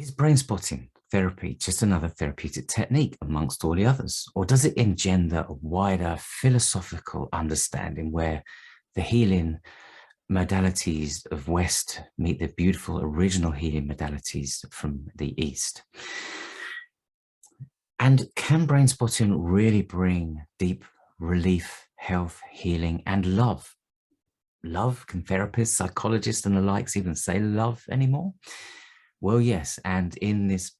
Is brain spotting therapy just another therapeutic technique amongst all the others? Or does it engender a wider philosophical understanding where the healing modalities of West meet the beautiful original healing modalities from the East? And can brain spotting really bring deep relief, health, healing, and love? Love? Can therapists, psychologists, and the likes even say love anymore? Well, yes. And in this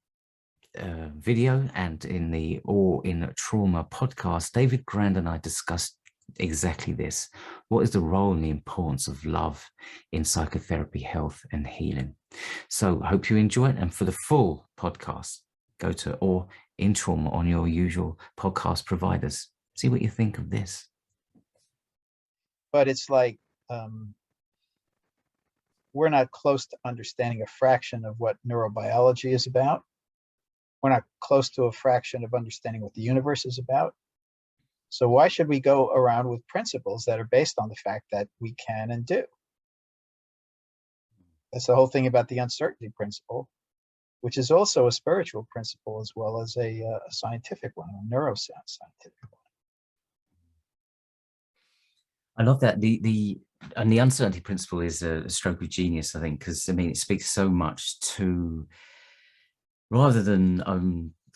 video and in the All in Trauma podcast, David Grand and I discussed exactly this. What is the role and the importance of love in psychotherapy, health, and healing? So I hope you enjoy it. And for the full podcast, go to All in Trauma on your usual podcast providers. See what you think of this. But it's like we're not close to understanding a fraction of what neurobiology is about. We're not close to a fraction of understanding what the universe is about. So why should we go around with principles that are based on the fact that we can and do? That's the whole thing about the uncertainty principle, which is also a spiritual principle as well as a scientific one, a neuroscientific one. I love that. The uncertainty principle is a stroke of genius, I think, because I mean it speaks so much to, rather than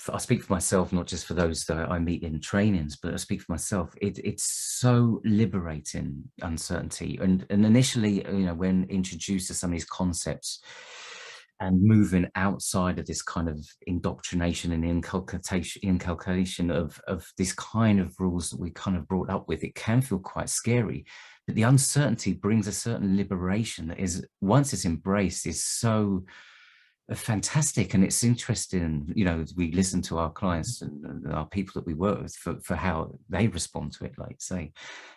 I speak for myself, not just for those that I meet in trainings, but I speak for myself. It's so liberating, uncertainty. And initially, when introduced to some of these concepts and moving outside of this kind of indoctrination and inculcation of this kind of rules that we kind of brought up with, it can feel quite scary. But the uncertainty brings a certain liberation that is, once it's embraced, is so fantastic. And it's interesting, we listen to our clients and our people that we work with for how they respond to it, like say.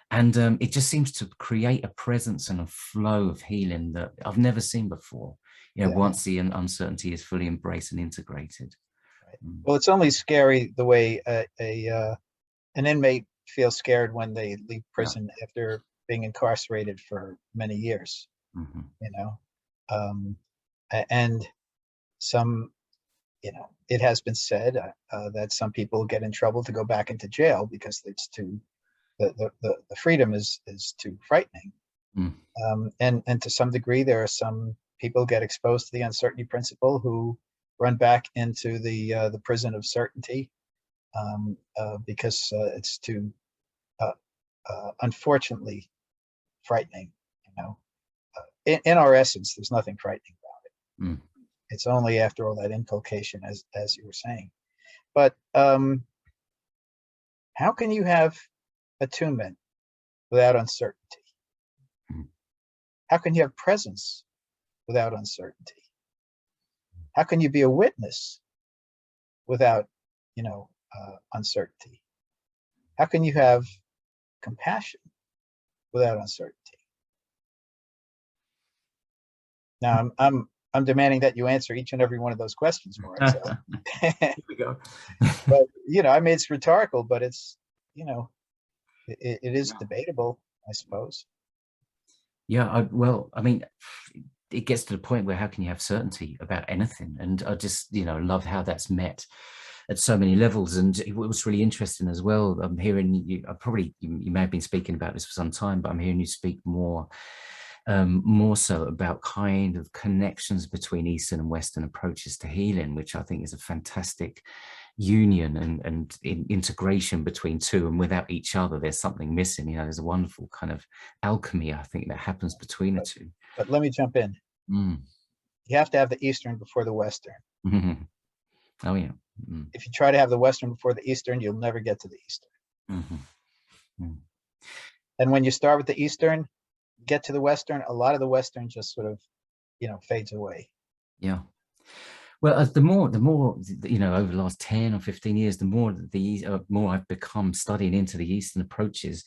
And it just seems to create a presence and a flow of healing that I've never seen before, once the uncertainty is fully embraced and integrated. Right. Well, it's only scary the way an inmate feels scared when they leave prison after being incarcerated for many years, and some, it has been said that some people get in trouble to go back into jail because it's too, the freedom is too frightening. And to some degree, there are some people get exposed to the uncertainty principle who run back into the prison of certainty because it's too, unfortunately, frightening. In our essence, there's nothing frightening about it. It's only after all that inculcation, as you were saying. But how can you have attunement without uncertainty? How can you have presence without uncertainty? How can you be a witness without, uncertainty? How can you have compassion without uncertainty? Now, I'm demanding that you answer each and every one of those questions for us. So. Here we go. But I mean, it's rhetorical, but it's it is debatable, I suppose. Yeah, well, I mean, it gets to the point where how can you have certainty about anything? And I just love how that's met at so many levels. And it was really interesting as well. I'm hearing you. You may have been speaking about this for some time, but I'm hearing you speak more so about kind of connections between Eastern and Western approaches to healing, which I think is a fantastic union and integration between two. And without each other, there's something missing. There's a wonderful kind of alchemy, I think, that happens between the two. But let me jump in. You have to have the Eastern before the Western. Oh, yeah. If you try to have the Western before the Eastern, you'll never get to the Eastern. And when you start with the Eastern, get to the Western, a lot of the Western just sort of, fades away. Yeah. Well, the more, over the last 10 or 15 years, the more I've become studying into the Eastern approaches,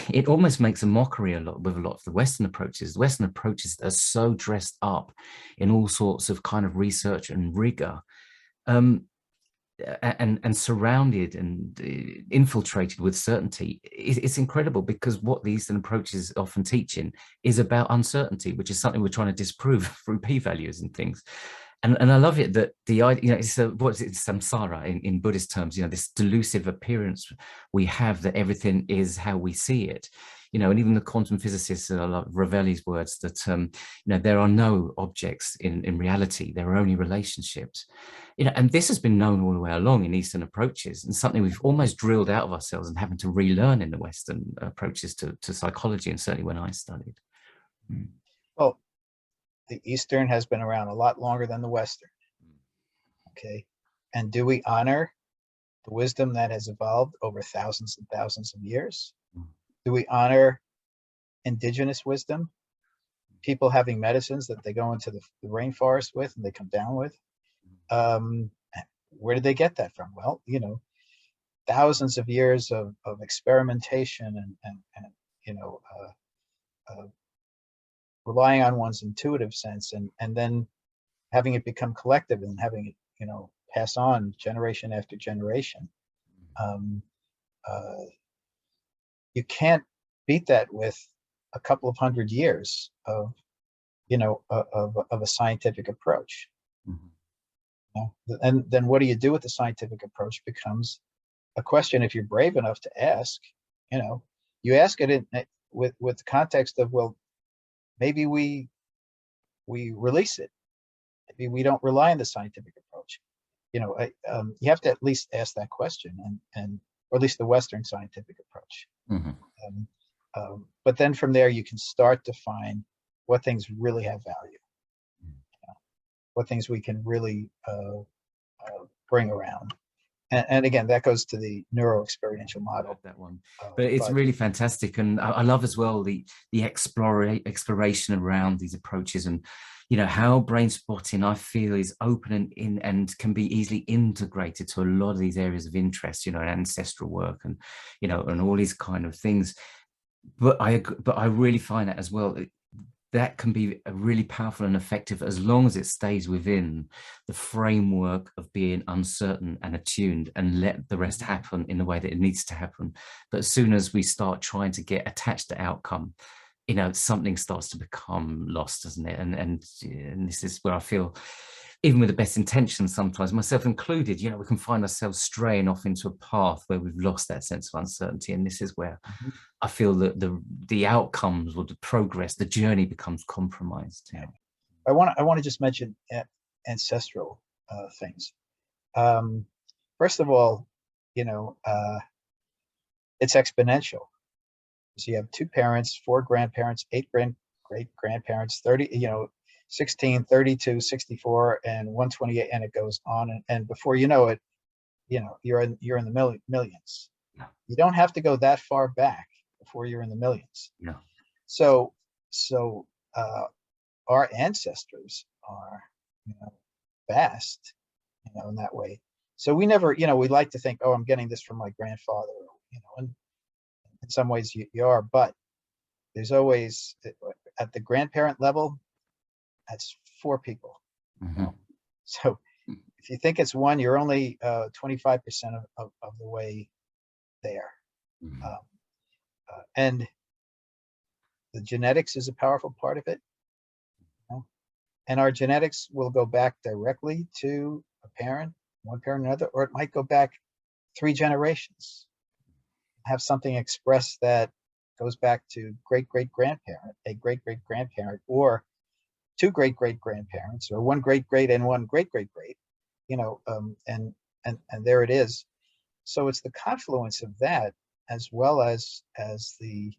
it almost makes a mockery with a lot of the Western approaches. The Western approaches are so dressed up in all sorts of kind of research and rigor, and surrounded and infiltrated with certainty. It's incredible, because what the Eastern approaches often teaching is about uncertainty, which is something we're trying to disprove through p-values and things. And I love it that the idea, you know, it's what's it, samsara in Buddhist terms, you know, this delusive appearance we have that everything is how we see it, you know, and even the quantum physicists, like Ravelli's words that, you know, there are no objects in reality, there are only relationships, you know, and this has been known all the way along in Eastern approaches, and something we've almost drilled out of ourselves and having to relearn in the Western approaches to psychology, and certainly when I studied. Mm. Well, the Eastern has been around a lot longer than the Western. Okay. And do we honor the wisdom that has evolved over thousands and thousands of years? Do we honor indigenous wisdom? People having medicines that they go into the rainforest with and they come down with. Where did they get that from? Well, you know, thousands of years of experimentation and you know, relying on one's intuitive sense and then having it become collective and having it, you know, pass on generation after generation. You can't beat that with a couple of hundred years of, you know, of a scientific approach. Mm-hmm. You know? And then what do you do with the scientific approach becomes a question. If you're brave enough to ask, you know, you ask it with the context of, well, maybe we release it. Maybe we don't rely on the scientific approach. You know, you have to at least ask that question, and or at least the Western scientific approach. Mm-hmm. But then from there, you can start to find what things really have value, you know, what things we can really bring around. And again, that goes to the neuro-experiential model. That one, but it's really fantastic, and I love as well the exploration around these approaches, and you know how brain spotting I feel is open and in and can be easily integrated to a lot of these areas of interest, you know, ancestral work and you know and all these kind of things. But I really find that as well. That can be really powerful and effective as long as it stays within the framework of being uncertain and attuned and let the rest happen in the way that it needs to happen. But as soon as we start trying to get attached to outcome, you know, something starts to become lost, doesn't it? And this is where I feel, even with the best intentions, sometimes myself included, you know, we can find ourselves straying off into a path where we've lost that sense of uncertainty. And this is where I feel that the outcomes or the progress, the journey becomes compromised. Yeah. I want to just mention ancestral things. First of all, you know, it's exponential. So you have 2 parents, 4 grandparents, 8 great grandparents, 30, you know, 16, 32, 64, and 128, and it goes on. And before you know it, you know, you're in the millions. No. You don't have to go that far back before you're in the millions. No. So our ancestors are, you know, vast, you know, in that way. So we never, you know, we like to think, oh, I'm getting this from my grandfather, you know, and in some ways you are, but there's always at the grandparent level, that's 4 people. Mm-hmm. You know? So if you think it's 1, you're only 25% of the way there. Mm-hmm. And the genetics is a powerful part of it. You know? And our genetics will go back directly to a parent, one parent, another, or it might go back 3 generations. Have something expressed that goes back to great-great-grandparent, a great-great-grandparent, or 2 great-great-grandparents, or 1 great-great and 1 great-great-great, you know, and there it is. So it's the confluence of that, as well as the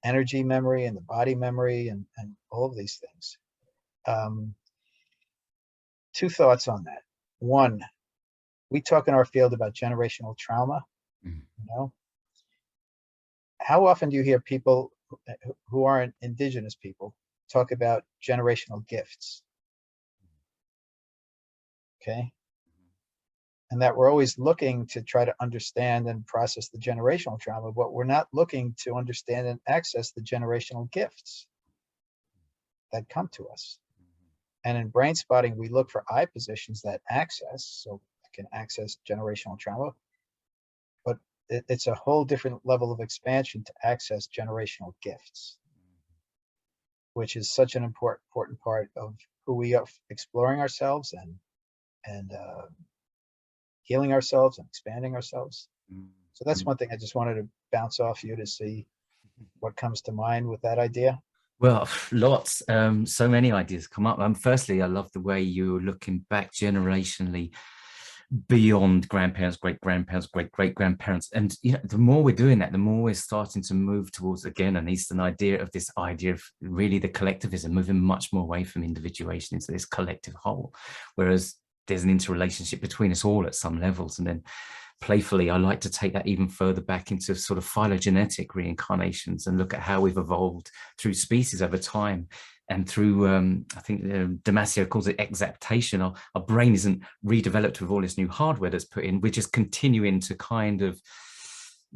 energy memory and the body memory and all of these things. 2 thoughts on that. 1, we talk in our field about generational trauma. You know, how often do you hear people who aren't indigenous people talk about generational gifts? Okay. And that we're always looking to try to understand and process the generational trauma, but we're not looking to understand and access the generational gifts that come to us. And in brain spotting, we look for eye positions that access, so I can access generational trauma, but it's a whole different level of expansion to access generational gifts, which is such an important part of who we are, exploring ourselves and healing ourselves and expanding ourselves. So that's one thing I just wanted to bounce off you to see what comes to mind with that idea. Well, lots, so many ideas come up. Firstly, I love the way you're looking back generationally beyond grandparents, great-grandparents, great-great-grandparents. And you know, the more we're doing that, the more we're starting to move towards, again, an Eastern idea of this idea of really the collectivism, moving much more away from individuation into this collective whole, whereas there's an interrelationship between us all at some levels. And then playfully, I like to take that even further back into sort of phylogenetic reincarnations and look at how we've evolved through species over time. And through, I think Damasio calls it exaptation. Our brain isn't redeveloped with all this new hardware that's put in. We're just continuing to kind of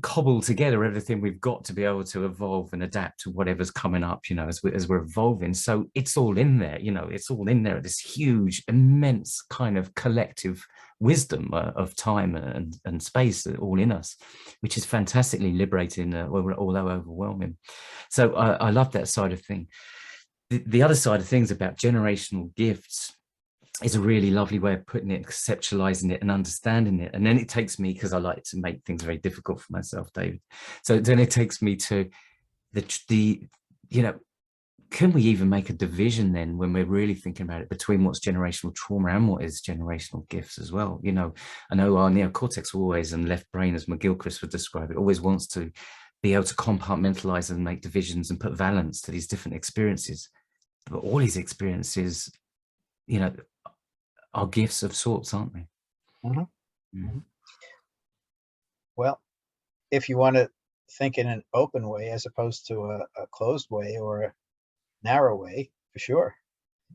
cobble together everything we've got to be able to evolve and adapt to whatever's coming up, you know, as we're evolving. So it's all in there, you know, it's all in there, this huge, immense kind of collective wisdom of time and space all in us, which is fantastically liberating, although overwhelming. So I love that side of thing. The other side of things about generational gifts is a really lovely way of putting it, conceptualizing it and understanding it. And then it takes me, because I like to make things very difficult for myself, David. So then it takes me to the you know, can we even make a division then, when we're really thinking about it, between what's generational trauma and what is generational gifts as well? You know, I know our neocortex always, and left brain, as McGilchrist would describe it, always wants to be able to compartmentalize and make divisions and put valence to these different experiences. But all these experiences, you know, are gifts of sorts, aren't they? Mm-hmm. Well, if you want to think in an open way as opposed to a closed way or a narrow way, for sure.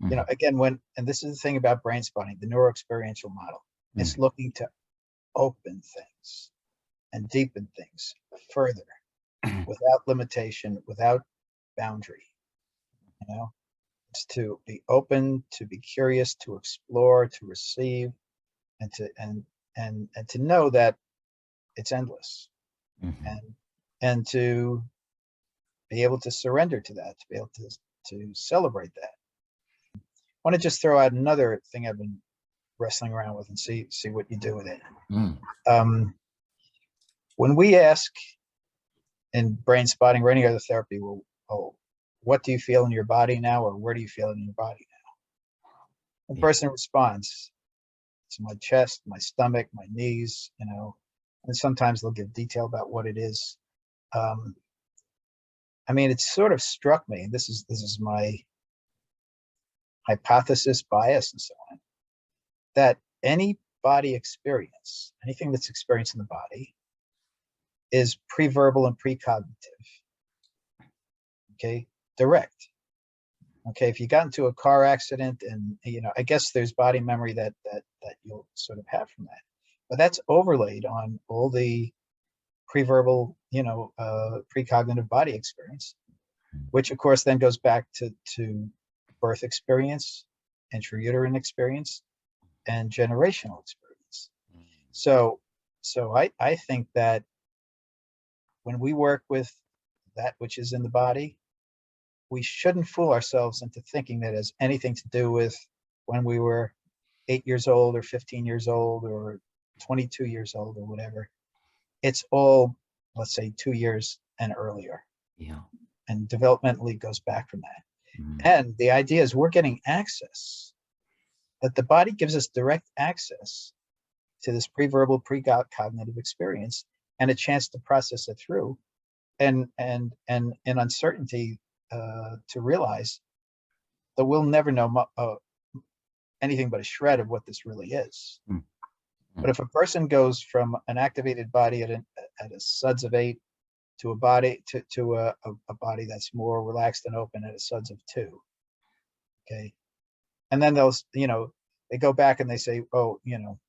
You know, again, and this is the thing about brain spotting, the neuroexperiential model, it's looking to open things and deepen things further without limitation, without boundary. You know, it's to be open, to be curious, to explore, to receive, and to know that it's endless, and to be able to surrender to that, to be able to celebrate that. I want to just throw out another thing I've been wrestling around with and see what you do with it. When we ask in brain spotting or any other therapy, well, oh, what do you feel in your body now, or where do you feel in your body now? The person responds, it's my chest, my stomach, my knees, you know, and sometimes they'll give detail about what it is. I mean, it sort of struck me, and this is my hypothesis, bias, and so on, that any body experience, anything that's experienced in the body, is pre-verbal and precognitive. Okay, direct. Okay, if you got into a car accident, and you know, I guess there's body memory that you'll sort of have from that, but that's overlaid on all the pre-verbal, you know, precognitive body experience, which of course then goes back to birth experience, intrauterine experience, and generational experience. So I think that when we work with that which is in the body, we shouldn't fool ourselves into thinking that it has anything to do with when we were 8 years old or 15 years old or 22 years old or whatever. It's all, let's say, 2 years and earlier. Yeah. And developmentally goes back from that. And the idea is we're getting access, that the body gives us direct access to this pre-verbal, precognitive experience and a chance to process it through, and in uncertainty, to realize that we'll never know anything but a shred of what this really is. But if a person goes from an activated body at a suds of 8 to a body to a body that's more relaxed and open at a suds of 2, okay, and then those, you know, they go back and they say, oh, you know,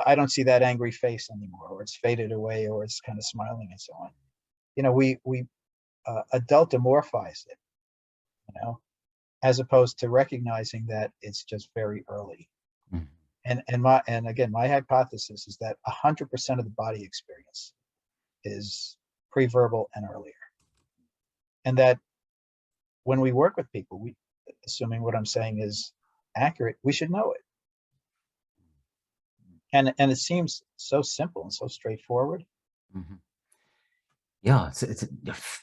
I don't see that angry face anymore, or it's faded away, or it's kind of smiling and so on. You know, we adultomorphize it, you know, as opposed to recognizing that it's just very early. And again, my hypothesis is that 100% of the body experience is pre-verbal and earlier, and that when we work with people, assuming what I'm saying is accurate, we should know it. And it seems so simple and so straightforward. Mhm. Yeah, I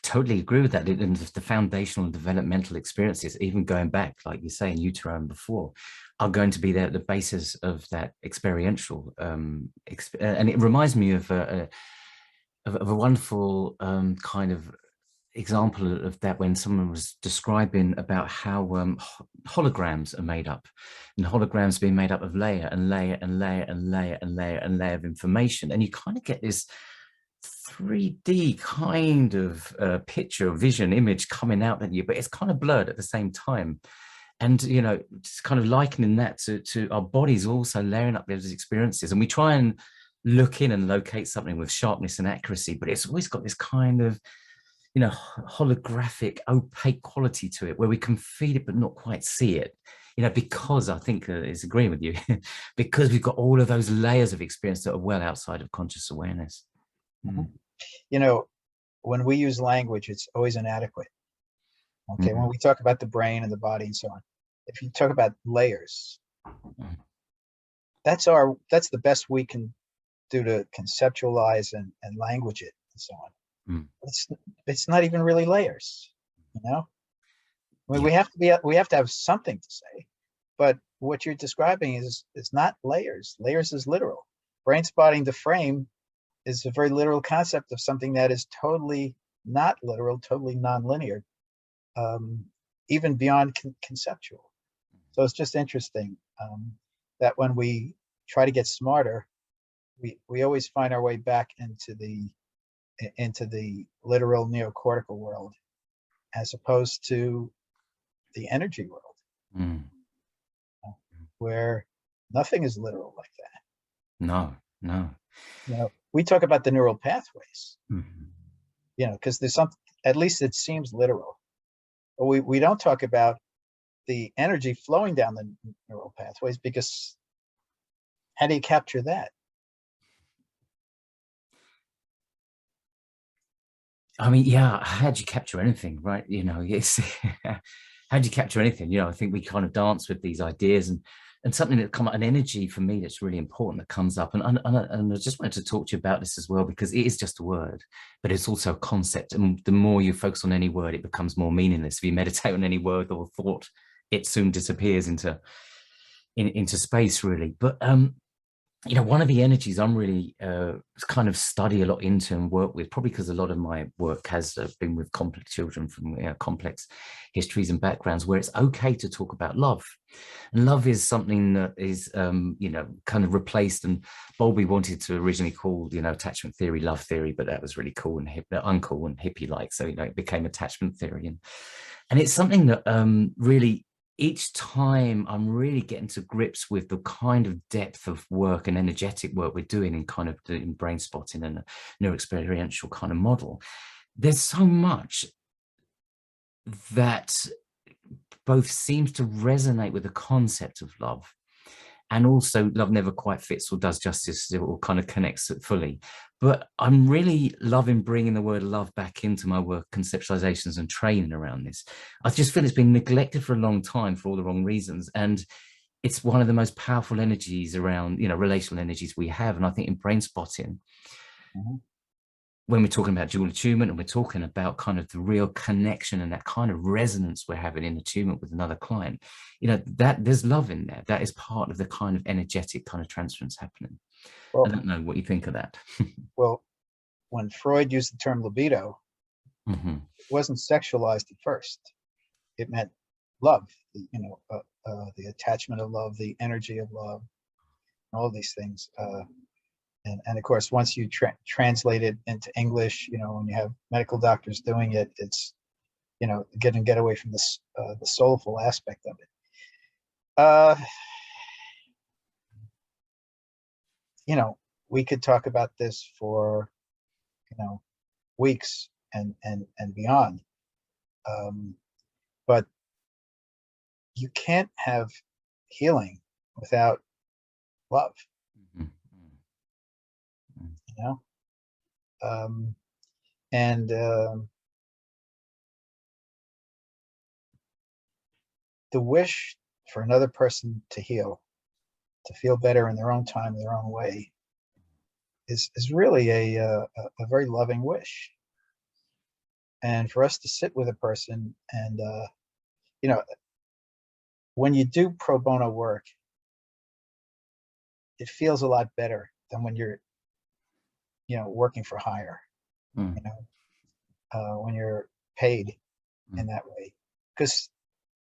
totally agree with that. And the foundational and developmental experiences, even going back, like you say, in utero and before, are going to be the basis of that experiential. And it reminds me of a wonderful kind of example of that when someone was describing about how holograms are made up, and holograms being made up of layer and layer and layer and layer and layer and layer of information, and you kind of get this 3D kind of picture, vision, image coming out at you, but it's kind of blurred at the same time. And, you know, just kind of likening that to our bodies also layering up those experiences. And we try and look in and locate something with sharpness and accuracy, but it's always got this kind of, you know, holographic, opaque quality to it where we can feel it but not quite see it. You know, because I think is agreeing with you, because we've got all of those layers of experience that are well outside of conscious awareness. Mhm. Mm. You know, when we use language, it's always inadequate. Okay, when Mm. we talk about the brain and the body and so on, if you talk about layers, Mm. that's the best we can do to conceptualize and language it and so on. Mm. It's not even really layers, you know. I mean, Yeah. we have to have something to say, but what you're describing is not layers. Layers is literal. Brain spotting the frame is a very literal concept of something that is totally not literal, totally nonlinear, um, even beyond conceptual. So it's just interesting that when we try to get smarter, we always find our way back into the literal neocortical world, as opposed to the energy world, Mm. where nothing is literal like that. No, no. You know, we talk about the neural pathways, Mm. you know, because there's some, at least it seems literal. But we don't talk about the energy flowing down the neural pathways, because how do you capture that? I mean, yeah, how do you capture anything, right? You know, it's how do you capture anything? You know, I think we kind of dance with these ideas and something that come an energy for me that's really important that comes up. And I just wanted to talk to you about this as well, because it is just a word, but it's also a concept. And the more you focus on any word, it becomes more meaningless. If you meditate on any word or thought, it soon disappears into space, really. But you know, one of the energies I'm really kind of study a lot into and work with, probably because a lot of my work has been with complex children from complex histories and backgrounds, where it's okay to talk about love. And love is something that is, you know, kind of replaced, and Bowlby wanted to originally call, you know, attachment theory love theory, but that was really cool and uncool and hippie-like. So, you know, it became attachment theory. And it's something that really, each time I'm really getting to grips with the kind of depth of work and energetic work we're doing in kind of in brain spotting and a neuroexperiential kind of model. There's so much that both seems to resonate with the concept of love, and also love never quite fits or does justice or kind of connects it fully. But I'm really loving bringing the word love back into my work conceptualizations and training around this. I just feel it's been neglected for a long time for all the wrong reasons, and it's one of the most powerful energies around, you know, relational energies we have. And I think in brain spotting, Mhm. when we're talking about dual attunement and we're talking about kind of the real connection and that kind of resonance we're having in attunement with another client, you know, that there's love in there. That is part of the kind of energetic kind of transference happening. I Well, don't know what you think of that. well, when Freud used the term libido, Mm-hmm. it wasn't sexualized at first. It meant love, the attachment of love, the energy of love, all of these things. And of course, once you translate it into English, you know, when you have medical doctors doing it, it's, you know, get away from this the soulful aspect of it. Uh, you know, we could talk about this for, you know, weeks and beyond. Um, but you can't have healing without love, you know. Um, and the wish for another person to heal, to feel better in their own time, their own way, is really a very loving wish. And for us to sit with a person and you know, when you do pro bono work, it feels a lot better than when you're, working for hire. Mm, You know, when you're paid in mm. that way, because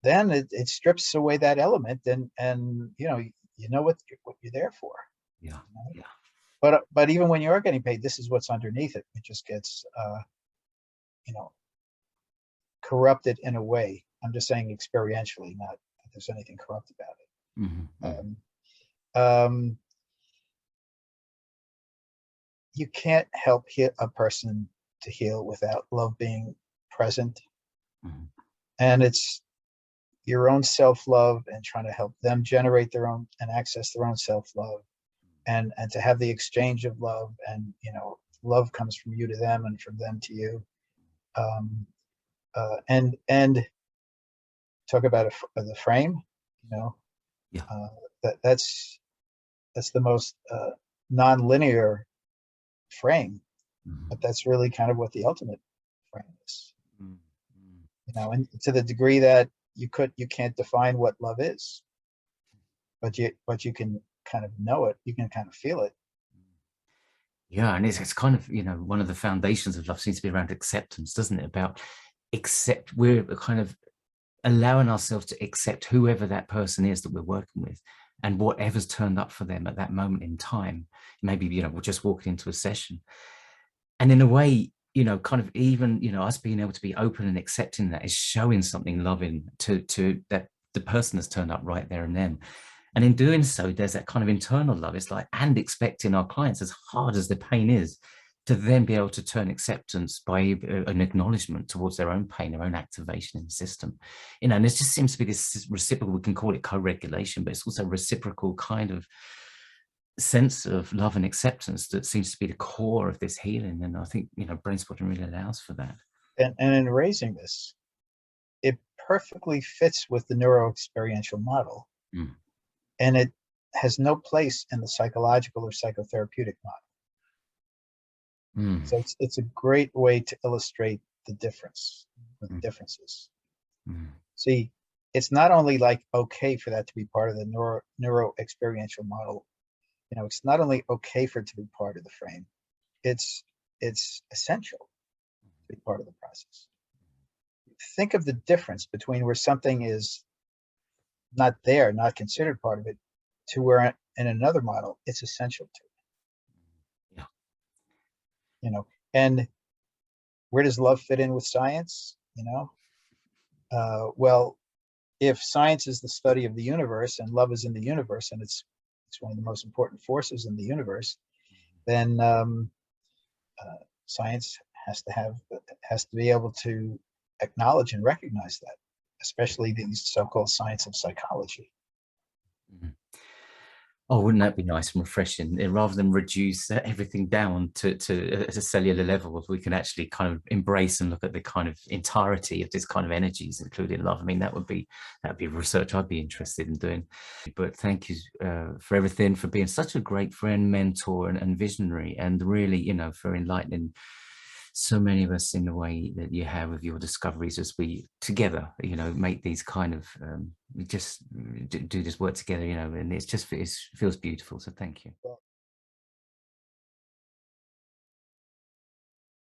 then it strips away that element, and what you're there for. Yeah, You know? yeah. But even when you are getting paid, this is what's underneath it. It just gets you know corrupted in a way. I'm just saying experientially, not that there's anything corrupt about Mhm, it. mhm, You can't help a person to heal without love being present, mhm. and it's your own self-love and trying to help them generate their own and access their own self-love, and to have the exchange of love, and love comes from you to them and from them to you. um, and talk about the frame, you know Yeah. uh, that's the most non-linear frame, Mhm, but that's really kind of what the ultimate frame is. mm, mm. And to the degree that you can't define what love is, but you can kind of know it, you can kind of feel it. Yeah, and it's kind of, one of the foundations of love seems to be around acceptance, doesn't it? About we're kind of allowing ourselves to accept whoever that person is that we're working with, and whatever's turned up for them at that moment in time. Maybe, we're just walking into a session. And in a way, kind of even, us being able to be open and accepting that is showing something loving to that the person that's turned up right there and then. And in doing so, there's that kind of internal love. It's like, and expecting our clients, as hard as the pain is, to then be able to turn acceptance by an acknowledgement towards their own pain, their own activation in the system. And it just seems to be this reciprocal, we can call it co-regulation, but it's also reciprocal kind of sense of love and acceptance that seems to be the core of this healing. And I think, Brainspotting really allows for that. And in raising this, it perfectly fits with the neuro experiential model, Mm, and it has no place in the psychological or psychotherapeutic model. mm, So it's a great way to illustrate the difference, or the mm, differences. mm, See, it's not only like okay for that to be part of the neuro experiential model. It's not only okay for it to be part of the frame. It's essential to be part of the process. Think of the difference between where something is not there, not considered part of it, to where in another model it's essential to. yeah. And where does love fit in with science? Well, if science is the study of the universe and love is in the universe, and it's one of the most important forces in the universe, then science has to be able to acknowledge and recognize that, especially these so-called science of psychology. Mm. Oh, wouldn't that be nice and refreshing? Rather than reduce everything down to a cellular level, we can actually kind of embrace and look at the kind of entirety of this kind of energies, including love. I mean, that'd be research I'd be interested in doing. But thank you for everything, for being such a great friend, mentor, and visionary, and really, for enlightening so many of us in the way that you have with your discoveries as we together, make these kind of, we just do this work together, and it feels beautiful. So thank you.